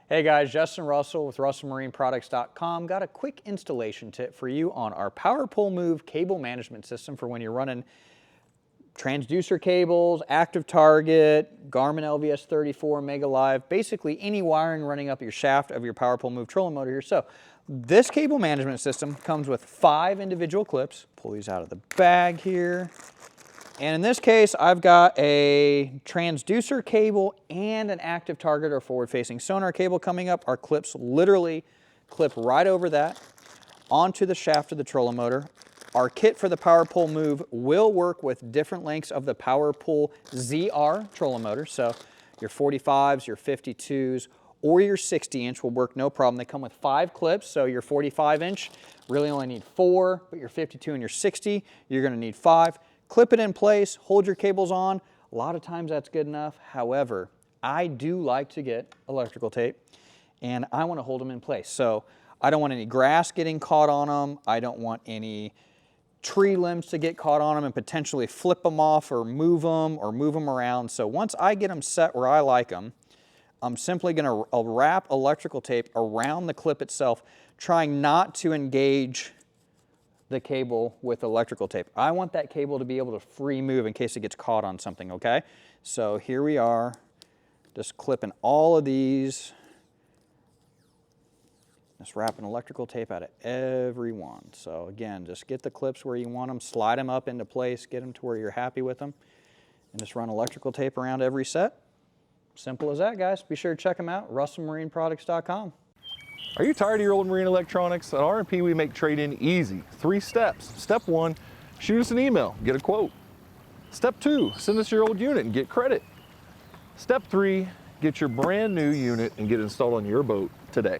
Hey guys, Justin Russell with RussellMarineProducts.com. Got a quick installation tip for you on our Power Pull Move cable management system for when you're running transducer cables, active target, Garmin LVS 34, Mega Live, basically any wiring running up your shaft of your Power Pull Move trolling motor here. So this cable management system comes with 5 individual clips. Pull these out of the bag here. And in this case, I've got a transducer cable and an active target or forward-facing sonar cable coming up. Our clips literally clip right over that onto the shaft of the trolling motor. Our kit for the Power Pull Move will work with different lengths of the Power Pull ZR trolling motor. So your 45s, your 52s, or your 60-inch will work no problem. They come with 5 clips, so your 45-inch really only need 4, but your 52 and your 60, you're gonna need 5. Clip it in place, hold your cables on. A lot of times that's good enough. However, I do like to get electrical tape and I want to hold them in place. So I don't want any grass getting caught on them. I don't want any tree limbs to get caught on them and potentially flip them off or move them around. So once I get them set where I like them, I'm simply going to wrap electrical tape around the clip itself, trying not to engage the cable with electrical tape. I want that cable to be able to free move in case it gets caught on something, okay? So here we are, just clipping all of these, just wrapping electrical tape out of every one. So again, just get the clips where you want them, slide them up into place, get them to where you're happy with them, and just run electrical tape around every set. Simple as that, guys. Be sure to check them out, RussellMarineProducts.com. Are you tired of your old marine electronics? At R&P, we make trade-in easy. 3 steps. Step 1, shoot us an email, get a quote. Step 2, send us your old unit and get credit. Step 3, get your brand new unit and get installed on your boat today.